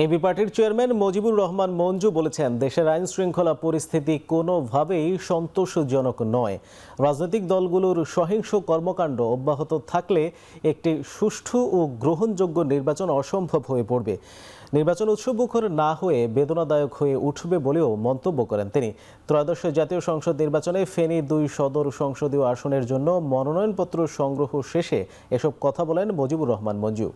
এবি পার্টির চেয়ারম্যান মুজিবুর রহমান মঞ্জু বলেছেন, দেশের আইন শৃঙ্খলা পরিস্থিতি কোনোভাবেই সন্তোষজনক নয়। রাজনৈতিক দলগুলোর সহিংস কর্মকাণ্ড অব্যাহত থাকলে একটি সুষ্ঠু ও গ্রহণযোগ্য নির্বাচন অসম্ভব হয়ে পড়বে। নির্বাচন উৎসবমুখর না হয়ে বেদনাদায়ক হয়ে উঠবে বলেও মন্তব্য করেন তিনি। ত্রয়োদশ জাতীয় সংসদ নির্বাচনে ফেনী 2 সদর সংসদীয় আসনের জন্য মনোনয়নপত্র সংগ্রহ শেষে এসব কথা বলেন মুজিবুর রহমান মঞ্জু।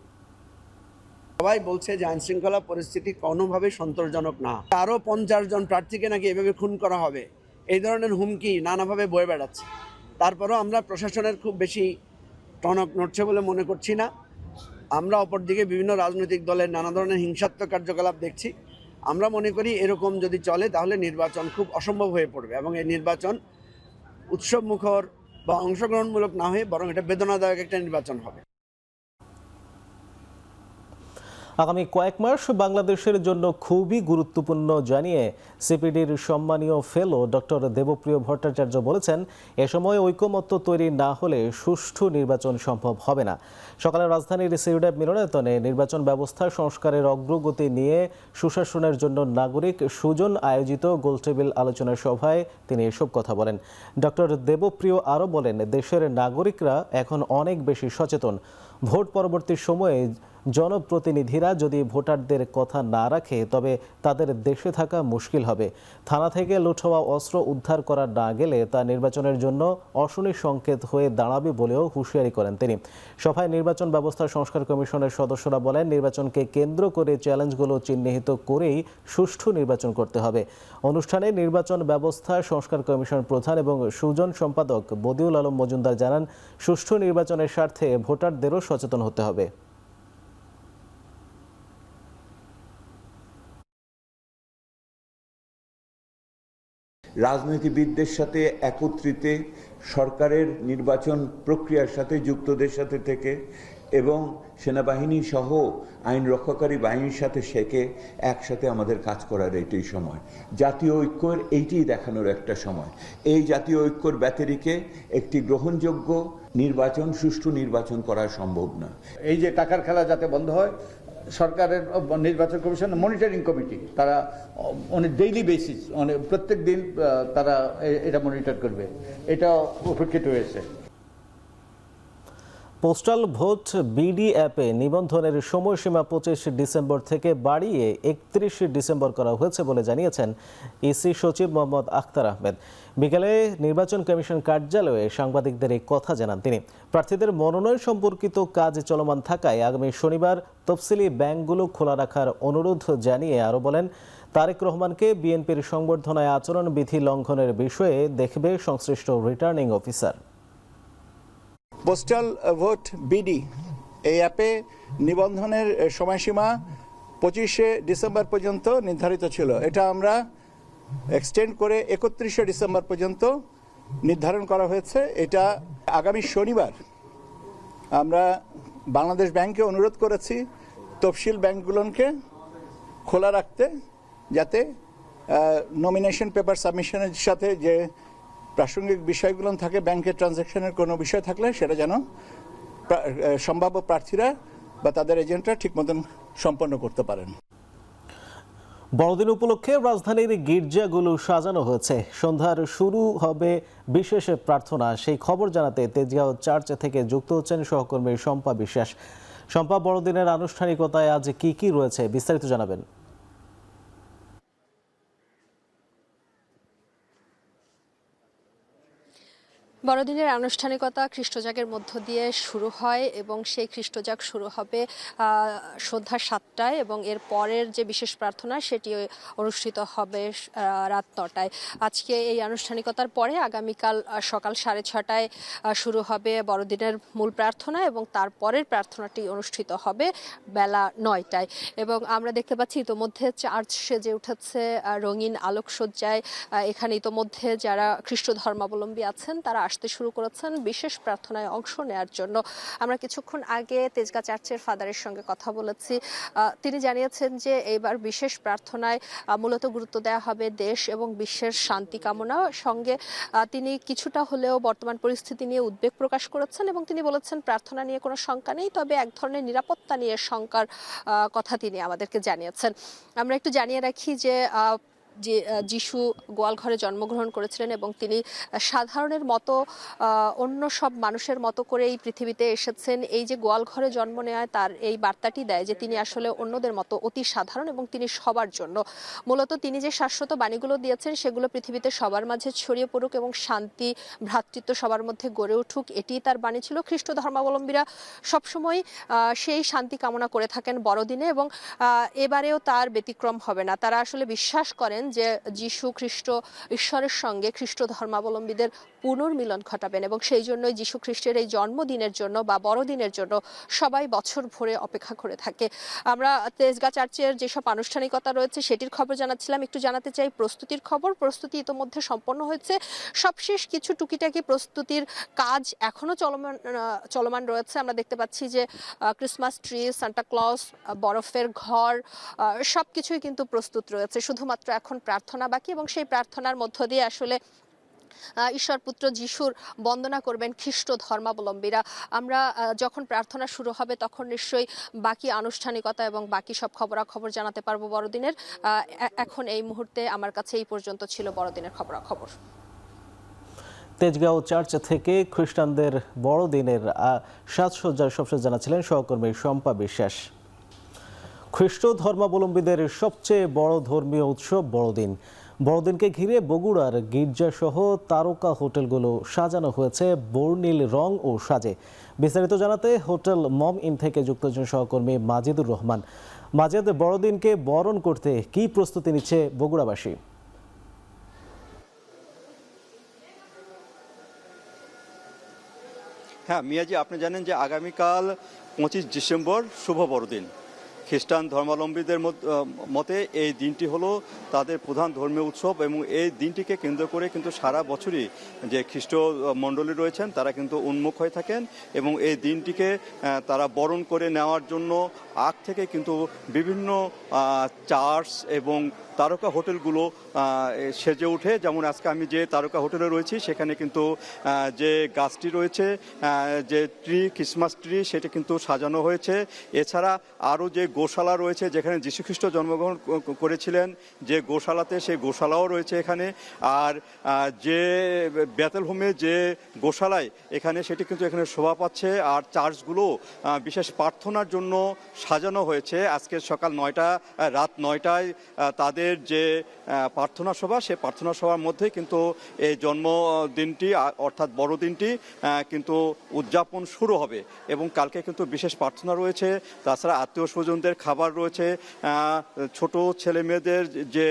সবাই বলছে যে আইন শৃঙ্খলা পরিস্থিতি কোনোভাবেই সন্তোষজনক না। আরও 50 জন প্রার্থীকে নাকি এভাবে খুন করা হবে, এই ধরনের হুমকি নানাভাবে বয়ে বেড়াচ্ছে। তারপরেও আমরা প্রশাসনের খুব বেশি টনক নড়ছে বলে মনে করছি না। আমরা অপরদিকে বিভিন্ন রাজনৈতিক দলের নানা ধরনের হিংসাত্মক কার্যকলাপ দেখছি। আমরা মনে করি এরকম যদি চলে তাহলে নির্বাচন খুব অসম্ভব হয়ে পড়বে এবং এই নির্বাচন উৎসবমুখর বা অংশগ্রহণমূলক না হয়ে বরং এটা বেদনাদায়ক একটা নির্বাচন হবে। আগামী কয়েক মাস বাংলাদেশের জন্য খুবই গুরুত্বপূর্ণ জানিয়ে সিপিডির সম্মানীয় ফেলো ডক্টর দেবপ্রিয় ভট্টাচার্য বলেছেন, এ সময় ঐকমত্য তৈরি না হলে সুষ্ঠু নির্বাচন সম্ভব হবে না। সকালে রাজধানীর সিউডাব মিলনায়তনে নির্বাচন ব্যবস্থা সংস্কারের অগ্রগতি নিয়ে সুশাসনের জন্য নাগরিক সুজন আয়োজিত গোলটেবিল আলোচনা সভায় তিনি এসব কথা বলেন। ডক্টর দেবপ্রিয় আরও বলেন, দেশের নাগরিকরা এখন অনেক বেশি সচেতন। ভোট পরবর্তী সময়ে জনপ্রতিনিধিরা যদি ভোটারদের কথা না রাখে তবে তাদের দেশে থাকা মুশকিল হবে। থানা থেকে লুট হওয়া অস্ত্র উদ্ধার করা না গেলে তা নির্বাচনের জন্য অশনি সংকেত হয়ে দাঁড়াবে বলেও হুঁশিয়ারি করেন তিনি। সভায় নির্বাচন ব্যবস্থা সংস্কার কমিশনের সদস্যরা বলেন, নির্বাচনকে কেন্দ্র করে চ্যালেঞ্জগুলো চিহ্নিত করেই সুষ্ঠু নির্বাচন করতে হবে। অনুষ্ঠানে নির্বাচন ব্যবস্থা সংস্কার কমিশন প্রধান এবং সুজন সম্পাদক বদিউল আলম মজুমদার জানান, সুষ্ঠু নির্বাচনের স্বার্থে ভোটারদেরও সচেতন হতে হবে। রাজনীতিবিদদের সাথে একত্রিত সরকারের নির্বাচন প্রক্রিয়ার সাথে যুক্তদের সাথে থেকে এবং সেনাবাহিনী সহ আইন রক্ষাকারী বাহিনীর সাথে একসাথে আমাদের কাজ করার এটাই সময়। জাতীয় ঐক্যের এইটাই দেখানোর একটা সময়। এই জাতীয় ঐক্যর ব্যতিরিকে একটি গ্রহণযোগ্য নির্বাচন, সুষ্ঠু নির্বাচন করা সম্ভব না। এই যে টাকার খেলা যাতে বন্ধ হয়, সরকারের নির্বাচন কমিশন মনিটরিং কমিটি তারা ডেইলি বেসিস প্রত্যেক দিন তারা এটা মনিটর করবে, এটা উপেক্ষিত হয়েছে। পোস্টাল ভোট বিডি অ্যাপে নিবন্ধনের সময়সীমা 25 ডিসেম্বর থেকে বাড়িয়ে 31 ডিসেম্বর করা হয়েছে বলে জানিয়েছেন ইসি সচিব মোহাম্মদ আখতার আহমেদ। বিকেলে নির্বাচন কমিশন কার্যালয়ে সাংবাদিকদের এই কথা জানান তিনি। প্রার্থীদের মনোনয়ন সম্পর্কিত কাজ চলমান থাকায় আগামী শনিবার তফসিলি ব্যাংকগুলো খোলা রাখার অনুরোধ জানিয়ে আরও বলেন, তারেক রহমানকে বিএনপির সংবর্ধনায় আচরণবিধি লঙ্ঘনের বিষয়ে দেখবে সংশ্লিষ্ট returning officer. Postal vote BD এই অ্যাপে নিবন্ধনের সময়সীমা 25 ডিসেম্বর পর্যন্ত নির্ধারিত ছিল। এটা আমরা এক্সটেন্ড করে 31 ডিসেম্বর পর্যন্ত নির্ধারণ করা হয়েছে। এটা আগামী শনিবার আমরা বাংলাদেশ ব্যাংকে অনুরোধ করেছি তফসিল ব্যাংকগুলোকে খোলা রাখতে, যাতে নমিনেশন পেপার সাবমিশনের সাথে যে প্রাসঙ্গিক বিষয়গুলো থাকে, ব্যাংকের ট্রানজ্যাকশনের কোনো বিষয় থাকলে সেটা যেন সম্ভাব্য প্রার্থীরা বা তাদের এজেন্টরা ঠিক মতন সম্পন্ন করতে পারেন। বড়দিন উপলক্ষে রাজধানীর গির্জাগুলো সাজানো হয়েছে। সন্ধ্যার শুরু হবে বিশেষ প্রার্থনা। সেই খবর জানাতে তেজগাঁও চার্চ থেকে যুক্ত হচ্ছেন সহকর্মী শম্পা বিশ্বাস। শম্পা, বড়দিনের আনুষ্ঠানিকতায় আজ কি কি রয়েছে বিস্তারিত জানাবেন। বড়দিনের আনুষ্ঠানিকতা খ্রিস্টজাগের মধ্য দিয়ে শুরু হয় এবং সেই খ্রিস্টজাগ শুরু হবে সন্ধ্যা 7টায় এবং এর পরের যে বিশেষ প্রার্থনা সেটি অনুষ্ঠিত হবে রাত 9টায়। আজকে এই আনুষ্ঠানিকতার পরে আগামীকাল সকাল 6:30টায় শুরু হবে বড়দিনের মূল প্রার্থনা এবং তারপরের প্রার্থনাটি অনুষ্ঠিত হবে বেলা 9টায়। এবং আমরা দেখতে পাচ্ছি ইতোমধ্যে চার্চ সেজে উঠেছে রঙিন আলোকসজ্জায়। এখানে ইতোমধ্যে যারা খ্রিস্ট ধর্মাবলম্বী আছেন তারা আসতে শুরু করেছেন বিশেষ প্রার্থনায় অংশ নেওয়ার জন্য। আমরা কিছুক্ষণ আগে তেজগাঁ চার্চের ফাদারের সঙ্গে কথা বলেছি। তিনি জানিয়েছেন যে এইবার বিশেষ প্রার্থনায় মূলত গুরুত্ব দেওয়া হবে দেশ এবং বিশ্বের শান্তি কামনা। সঙ্গে তিনি কিছুটা হলেও বর্তমান পরিস্থিতি নিয়ে উদ্বেগ প্রকাশ করেছেন এবং তিনি বলেছেন প্রার্থনা নিয়ে কোনো শঙ্কা নেই, তবে এক ধরনের নিরাপত্তা নিয়ে শঙ্কার কথা তিনি আমাদেরকে জানিয়েছেন। আমরা একটু জানিয়ে রাখি যে যিশু গোয়ালঘরে জন্মগ্রহণ করেছিলেন এবং তিনি সাধারণের মতো অন্য সব মানুষের মতো করে এই পৃথিবীতে এসেছেন। এই যে গোয়ালঘরে জন্ম নেওয়ায় তার এই বার্তাটি দেয় যে তিনি আসলে অন্যদের মতো অতি সাধারণ এবং তিনি সবার জন্য। মূলত তিনি যে শাশ্বত বাণীগুলো দিয়েছেন সেগুলো পৃথিবীতে সবার মাঝে ছড়িয়ে পড়ুক এবং শান্তি ভ্রাতৃত্ব সবার মধ্যে গড়ে উঠুক, এটিই তার বাণী ছিল। খ্রিস্ট ধর্মাবলম্বীরা সবসময় সেই শান্তি কামনা করে থাকেন বড়দিনে এবং এবারেও তার ব্যতিক্রম হবে না। তারা আসলে বিশ্বাস করেন যে যিশু খ্রিস্ট ঈশ্বরের সঙ্গে খ্রিস্ট ধর্মাবলম্বীদের পুনর্মিলন ঘটাবেন এবং সেই জন্যই যিশু খ্রিস্টের এই জন্মদিনের জন্য বা বড়দিনের জন্য সবাই বছর ভরে অপেক্ষা করে থাকে। আমরা তেজগাঁ চার্চের যেসব আনুষ্ঠানিকতা রয়েছে সেটির খবর জানাচ্ছিলাম। একটু জানাতে চাই প্রস্তুতির খবর। প্রস্তুতি ইতোমধ্যে সম্পন্ন হয়েছে। সবশেষ কিছু টুকিটাকি প্রস্তুতির কাজ এখনো চলমান রয়েছে। আমরা দেখতে পাচ্ছি যে ক্রিসমাস ট্রি, সান্টা ক্লজ, বরফের ঘর সবকিছুই কিন্তু প্রস্তুত রয়েছে। শুধুমাত্র এখন প্রার্থনা বাকি এবং সেই প্রার্থনার মধ্য দিয়ে আসলে ঈশ্বরপুত্র যিশুর বন্দনা করবেন খ্রিস্ট ধর্মাবলম্বীরা। আমরা যখন প্রার্থনা শুরু হবে তখন নিশ্চয়ই বাকি আনুষ্ঠানিকতা এবং বাকি সব খবরাখবর জানাতে পারবো বড়দিনের। এখন এই মুহূর্তে আমার কাছে এই পর্যন্ত ছিল বড়দিনের খবরাখবর। তেজগাঁও চার্চ থেকে খ্রিস্টানদের বড়দিনের সাজসজ্জার সবশেষ জানাচ্ছিলেন সহকর্মী শম্পা বিশ্বাস। খ্রিস্ট ধর্মাবলম্বীদের সবচেয়ে বড় ধর্মীয় উৎসব বড়দিন। বড়দিনকে ঘিরে বগুড়ার গির্জাসহ তারকা হোটেলগুলো সাজানো হয়েছে বর্ণিল রং ও সাজে। বিস্তারিত জানাতে হোটেল মম ইন থেকে যুক্ত হচ্ছেন সহকর্মী মাজেদুর রহমান। মাজেদ, বড়দিনকে বরণ করতে কি প্রস্তুতি নিচ্ছে বগুড়াবাসী? হ্যাঁ মিয়াজি, আপনি জানেন যে আগামীকাল 25 ডিসেম্বর শুভ বড়দিন। খ্রিস্টান ধর্মাবলম্বীদের মতে এই দিনটি হলো তাদের প্রধান ধর্মীয় উৎসব এবং এই দিনটিকে কেন্দ্র করে কিন্তু সারা বছরই যে খ্রিস্ট মণ্ডলী রয়েছেন তারা কিন্তু উন্মুখ হয়ে থাকেন এবং এই দিনটিকে তারা বরণ করে নেওয়ার জন্য আগ থেকে কিন্তু বিভিন্ন চার্চ এবং তারকা হোটেলগুলো সেজে ওঠে। যেমন আজকে আমি যে তারকা হোটেলে রয়েছি সেখানে কিন্তু যে গাছটি রয়েছে, যে ট্রি, ক্রিসমাস ট্রি, সেটা কিন্তু সাজানো হয়েছে। এছাড়া আরও যে গোশালা রয়েছে যেখানে যীশুখ্রিস্ট জন্মগ্রহণ করেছিলেন, যে গোশালাতে সেই গোশালাও রয়েছে এখানে। আর যে বেতেলহোমে যে গোশালায় এখানে সেটি কিন্তু এখানে শোভা পাচ্ছে। আর চার্চগুলো বিশেষ প্রার্থনার জন্য সাজানো হয়েছে। আজকে সকাল 9টা রাত 9টায় তাদের যে প্রার্থনা সভা, সেই প্রার্থনা সভার মধ্যে কিন্তু এই জন্মদিনটি অর্থাৎ বড়দিনটি কিন্তু উদযাপন শুরু হবে এবং কালকে কিন্তু বিশেষ প্রার্থনা রয়েছে। তাছাড়া আত্মীয় স্বজনদের খাবার রয়েছে, ছোট ছেলে মেয়েদের যে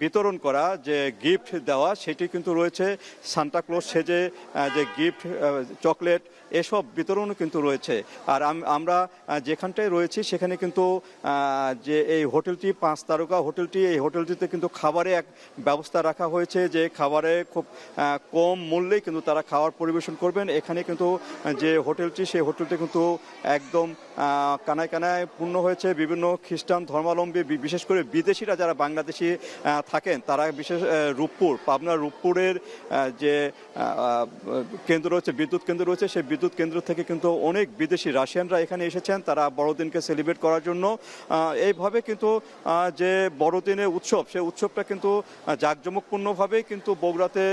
বিতরণ করা, যে গিফট দেওয়া, সেটি কিন্তু রয়েছে। সান্টা ক্লজ সেজে যে গিফট, চকলেট, এসব বিতরণও কিন্তু রয়েছে। আর আমরা যেখানটায় রয়েছি সেখানে কিন্তু যে এই হোটেলটি 5 তারকা হোটেলটি, এই হোটেলটিতে কিন্তু খাবারে এক ব্যবস্থা রাখা হয়েছে যে খাবারে খুব কম মূল্যে কিন্তু তারা খাবার পরিবেশন করবেন। এখানে কিন্তু যে হোটেলটি, সেই হোটেলটি কিন্তু একদম কানায় কানায় পূর্ণ হয়েছে। বিভিন্ন খ্রিস্টান ধর্মাবলম্বী, বিশেষ করে বিদেশিরা যারা বাংলাদেশি থাকেন তারা বিশেষ রূপপুর, পাবনার রূপপুরের যে কেন্দ্র রয়েছে, বিদ্যুৎ কেন্দ্র রয়েছে, সেই বিদ্যুৎ কেন্দ্র থেকে কিন্তু অনেক বিদেশি রাশিয়ানরা এখানে এসেছেন তারা বড়দিনকে সেলিব্রেট করার জন্য। এইভাবে কিন্তু যে বড়দিনের উৎসব, সেই উৎসবটা কিন্তু জাঁকজমকপূর্ণভাবে কিন্তু বগুড়াতে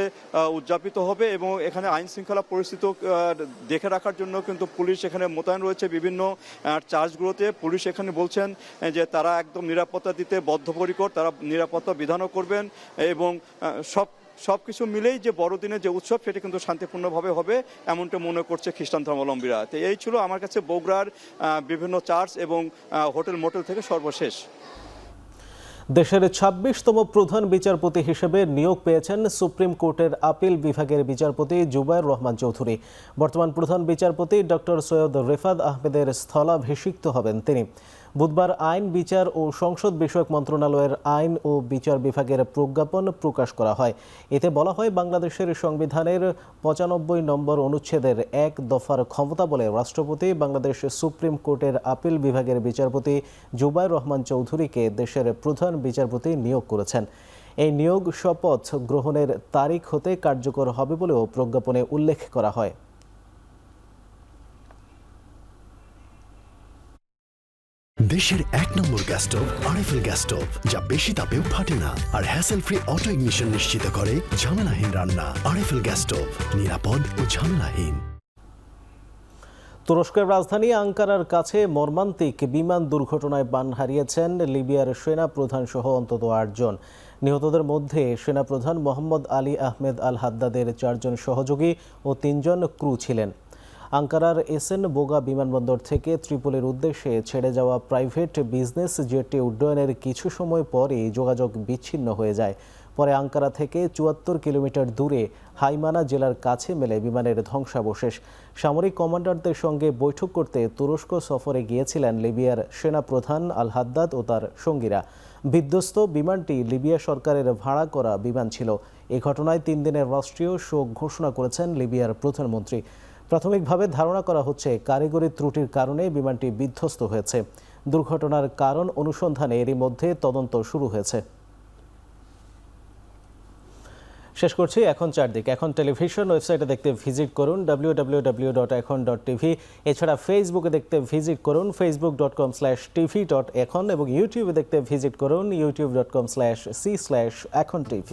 উদযাপিত হবে এবং এখানে আইন শৃঙ্খলা পরিস্থিতি দেখে রাখার জন্য কিন্তু পুলিশ এখানে মোতায়েন রয়েছে। বিভিন্ন চার্চগুলোতে পুলিশ এখানে বলছেন যে তারা একদম নিরাপত্তা দিতে বদ্ধপরিকর, তারা নিরাপত্তা বিধানও করবেন এবং সব সব কিছু মিলেই যে বড়দিনের যে উৎসব সেটা কিন্তু শান্তিপূর্ণভাবে হবে এমনটা মনে করছে খ্রিস্টান ধর্মাবলম্বীরা। তো এই ছিল আমার কাছে বগুড়ার বিভিন্ন চার্চ এবং হোটেল মোটেল থেকে সর্বশেষ। দেশের ২৬তম প্রধান বিচারপতি হিসেবে নিয়োগ পেয়েছেন সুপ্রিম কোর্টের আপিল বিভাগের বিচারপতি জুবায়ের রহমান চৌধুরী। বর্তমান প্রধান বিচারপতি ডক্টর সৈয়দ রেফাত আহমেদের স্থলাভিষিক্ত হবেন তিনি। বুধবার আইন, বিচার ও সংসদ বিষয়ক মন্ত্রণালয়ের আইন ও বিচার বিভাগের প্রজ্ঞাপন প্রকাশ করা হয়। এতে বলা হয়, বাংলাদেশের সংবিধানের ৯৫ নম্বর অনুচ্ছেদের ১ দফার ক্ষমতা বলে রাষ্ট্রপতি বাংলাদেশ সুপ্রিম কোর্টের আপিল বিভাগের বিচারপতি জুবায়ের রহমান চৌধুরীকে দেশের প্রধান বিচারপতি নিয়োগ করেছেন। এই নিয়োগ শপথ গ্রহণের তারিখ হতে কার্যকর হবে বলেও প্রজ্ঞাপনে উল্লেখ করা হয়। দেশের ১ নম্বর gas stove RFL gas stove, যা বেশি তাপেও ফাটে না আর হ্যাসেল ফ্রি অটো ইগনিশন নিশ্চিত করে ঝামেলাহীন রান্না। আরএফএল গ্যাস স্টোভ, নিরাপদ ও ঝামেলাহীন। তুরস্কের রাজধানী আঙ্কারার কাছে মর্মান্তিক বিমান দুর্ঘটনায় প্রাণ হারিয়েছেন লিবিয়ার সেনা প্রধান সহ অন্তত ৮ জন। নিহতদের মধ্যে সেনাপ্রধান মোহাম্মদ আলী আহমেদ আল হাদ্দাদের ৪ জন সহযোগী ও ৩ জন ক্রু ছিলেন। আঙ্কারার এসএন বোগা বিমানবন্দর থেকে ত্রিপোলির উদ্দেশ্যে ছেড়ে যাওয়া প্রাইভেট বিজনেস জেটটি উড্ডয়নের কিছু সময় পরেই যোগাযোগ বিচ্ছিন্ন হয়ে যায়। পরে আঙ্কারা থেকে ৭৪ কিলোমিটার দূরে হাইমানা জেলার কাছে মেলে বিমানের ধ্বংসাবশেষ। সামরিক কমান্ডারদের সঙ্গে বৈঠক করতে তুরস্ক সফরে গিয়েছিলেন লিবিয়ার সেনাপ্রধান আল হাদ্দাদ ও তার সঙ্গীরা। বিধ্বস্ত বিমানটি লিবিয়া সরকারের ভাড়া করা বিমান ছিল। এ ঘটনায় ৩ দিনের রাষ্ট্রীয় শোক ঘোষণা করেছেন লিবিয়ার প্রধানমন্ত্রী। প্রাথমিকভাবে ধারণা করা হচ্ছে কারিগরি ত্রুটির কারণে বিমানটি বিধ্বস্ত হয়েছে। দুর্ঘটনার কারণ অনুসন্ধানে এরই মধ্যে তদন্ত শুরু হয়েছে। শেষ করছি এখন চারদিক। এখন টেলিভিশন ওয়েবসাইটে দেখতে ভিজিট করুন www.ekhon.tv। এছাড়া ফেসবুকে দেখতে ভিজিট করুন facebook.com/tv.ekhon এবং ইউটিউবে দেখতে ভিজিট করুন youtube.com/c/ekhon tv।